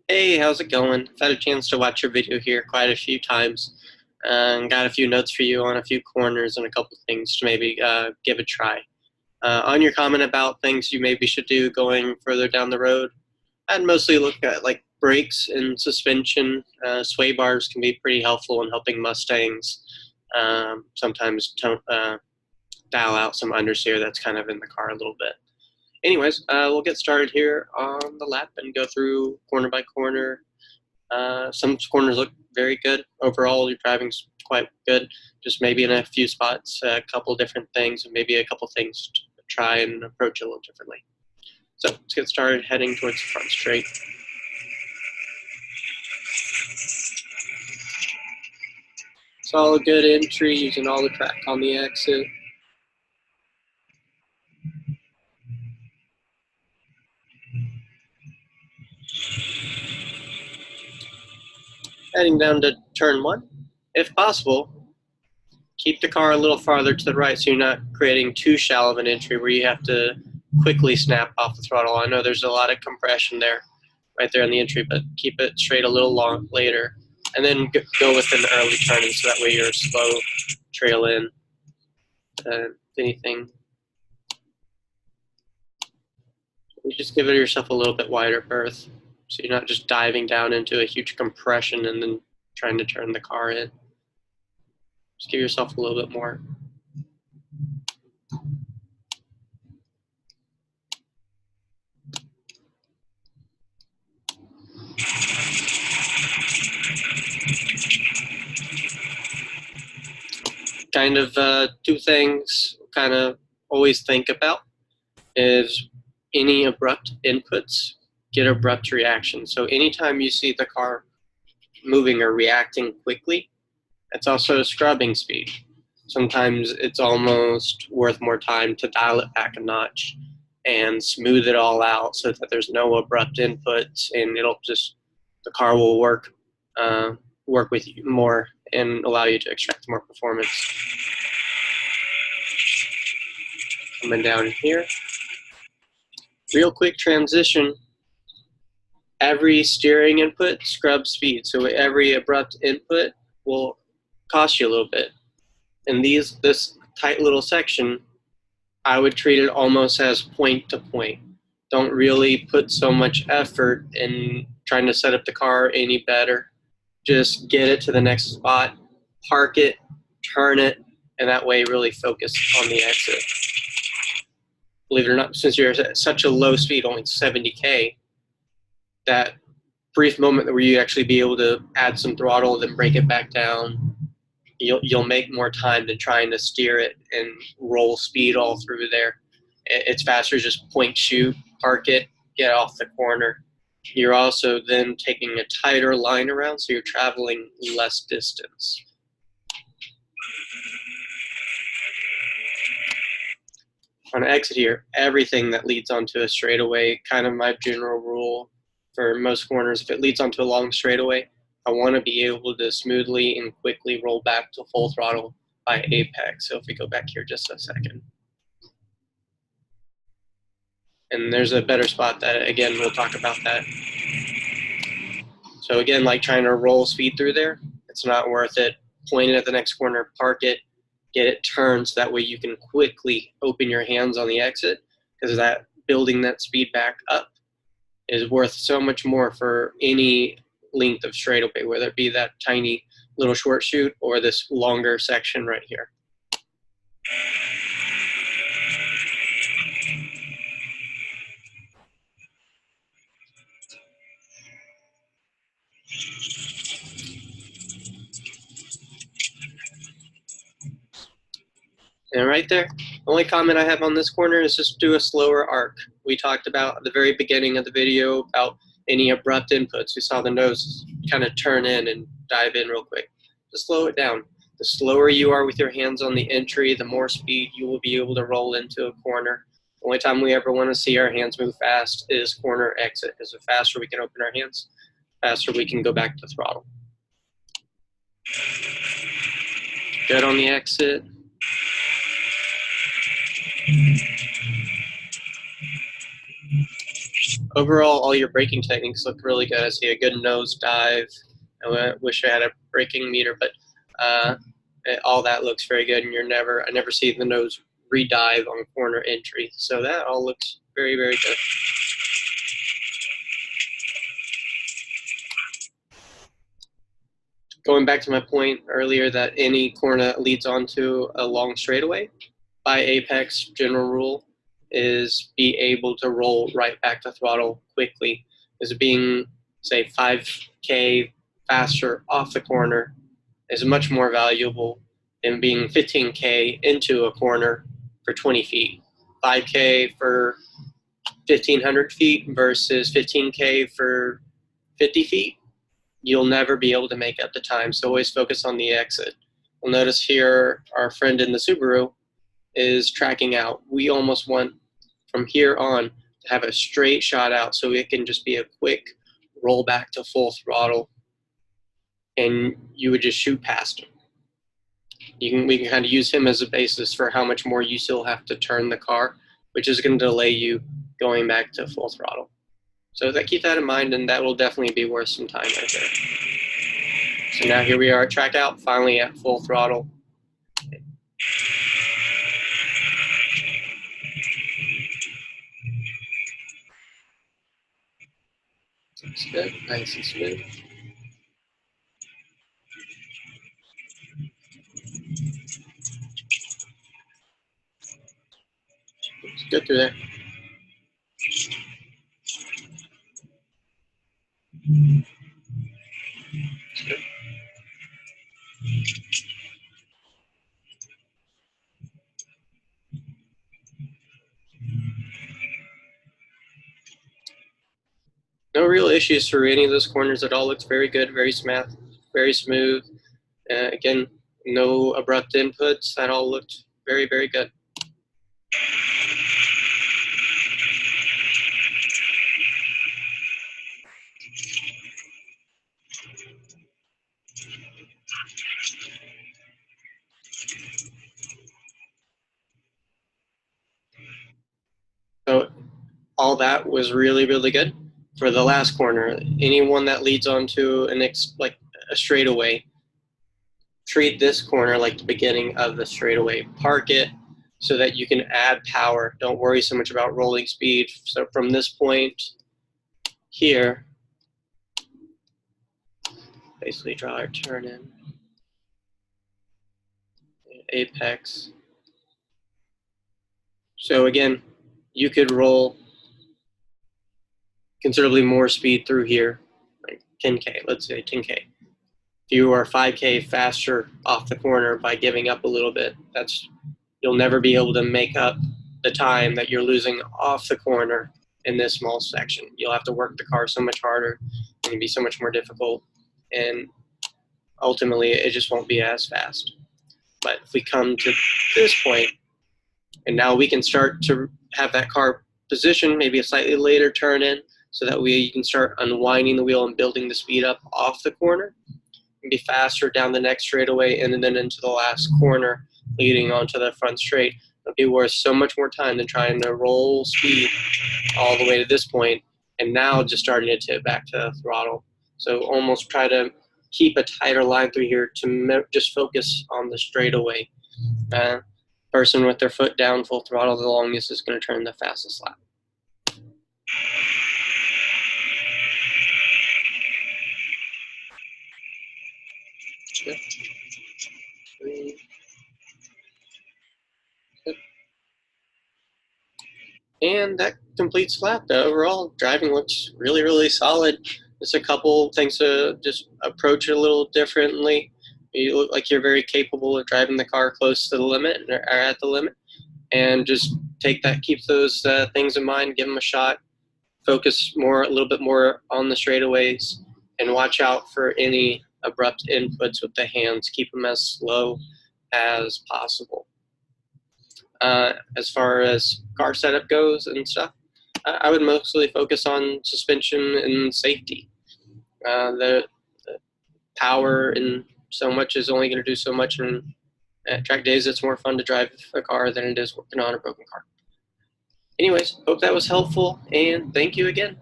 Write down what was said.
Hey, how's it going? I've had a chance to watch your video here quite a few times and got a few notes for you on a few corners and a couple things to maybe give a try. On your comment about things you maybe should do going further down the road, I'd mostly look at like brakes and suspension. Sway bars can be pretty helpful in helping Mustangs sometimes dial out some understeer that's kind of in the car a little bit. Anyways, we'll get started here on the lap and go through corner by corner. Some corners look very good. Overall, your driving's quite good. Just maybe in a few spots, a couple different things, and maybe a couple things to try and approach a little differently. So let's get started heading towards the front straight. Solid good entry using all the track on the exit. Heading down to turn one. If possible, keep the car a little farther to the right so you're not creating too shallow of an entry where you have to quickly snap off the throttle. I know there's a lot of compression there, right there in the entry, but keep it straight a little long later. And then go with an early turning so that way you're slow trail in. Anything. You just give yourself a little bit wider berth so you're not just diving down into a huge compression and then trying to turn the car in. Just give yourself a little bit more. Kind of two things kind of always think about is any abrupt inputs get abrupt reactions. So anytime you see the car moving or reacting quickly, it's also scrubbing speed. Sometimes it's almost worth more time to dial it back a notch and smooth it all out so that there's no abrupt inputs, and it'll just, the car will work with you more and allow you to extract more performance. Coming down here, real quick transition. Every steering input scrubs speed, so every abrupt input will cost you a little bit. In this tight little section, I would treat it almost as point to point. Don't really put so much effort in trying to set up the car any better. Just get it to the next spot, park it, turn it, and that way really focus on the exit. Believe it or not, since you're at such a low speed, only 70K, that brief moment where you actually be able to add some throttle, then break it back down, you'll make more time than trying to steer it and roll speed all through there. It's faster, just point, shoot, park it, get off the corner. You're also then taking a tighter line around, so you're traveling less distance. On exit here, everything that leads onto a straightaway, kind of my general rule for most corners, if it leads onto a long straightaway, I want to be able to smoothly and quickly roll back to full throttle by apex. So if we go back here just a second. And there's a better spot that, again, we'll talk about that. So again, like trying to roll speed through there, it's not worth it. Point it at the next corner, park it, get it turned so that way you can quickly open your hands on the exit, because that building that speed back up is worth so much more for any length of straightaway, whether it be that tiny little short shoot or this longer section right here. And right there, the only comment I have on this corner is just do a slower arc. We talked about at the very beginning of the video about any abrupt inputs. We saw the nose kind of turn in and dive in real quick. Just slow it down. The slower you are with your hands on the entry, the more speed you will be able to roll into a corner. The only time we ever want to see our hands move fast is corner exit, because the faster we can open our hands, faster we can go back to throttle. Good on the exit. overall, all your braking techniques look really good. I see a good nose dive. I wish I had a braking meter, but all that looks very good. And I never see the nose re-dive on corner entry. So that all looks very, very good. Going back to my point earlier that any corner that leads onto a long straightaway, by Apex general rule is be able to roll right back to throttle quickly. Is being, say, 5K faster off the corner is much more valuable than being 15K into a corner for 20 feet. 5K for 1,500 feet versus 15K for 50 feet. You'll never be able to make up the time, so always focus on the exit. You'll notice here our friend in the Subaru is tracking out. We almost want from here on to have a straight shot out so it can just be a quick roll back to full throttle and you would just shoot past him. We can kind of use him as a basis for how much more you still have to turn the car, which is going to delay you going back to full throttle. So keep that in mind, and that will definitely be worth some time right there. So now here we are at track out, finally at full throttle. Looks good, nice and smooth. Looks good through there. Good. No real issues through any of those corners at all. Looks very good, very smooth. Again, no abrupt inputs. That all looked very, very good. So all that was really, really good. For the last corner, anyone that leads onto like a straightaway, treat this corner like the beginning of the straightaway. Park it so that you can add power. Don't worry so much about rolling speed. So from this point here, basically draw our turn in. Apex. So again, you could roll considerably more speed through here, like 10K, let's say 10K. If you are 5K faster off the corner by giving up a little bit, you'll never be able to make up the time that you're losing off the corner in this small section. You'll have to work the car so much harder, and it'll be so much more difficult, and ultimately it just won't be as fast. But if we come to this point, and now we can start to have that car position, maybe a slightly later turn in, so that way you can start unwinding the wheel and building the speed up off the corner and be faster down the next straightaway and then into the last corner leading onto the front straight. It'll be worth so much more time than trying to roll speed all the way to this point and now just starting to tip back to throttle. So almost try to keep a tighter line through here to just focus on the straightaway. Person with their foot down full throttle the longest is going to turn the fastest lap. Good. 3. Good. And that completes the lap. The overall driving looks really, really solid. Just a couple things to just approach it a little differently. You look like you're very capable of driving the car close to the limit or at the limit. And just keep those things in mind, give them a shot. Focus a little bit more on the straightaways, and watch out for any abrupt inputs with the hands. Keep them as slow as possible. As far as car setup goes and stuff, I would mostly focus on suspension and safety. The power and so much is only going to do so much, and at track days it's more fun to drive a car than it is working on a broken car. Anyways, hope that was helpful, and thank you again.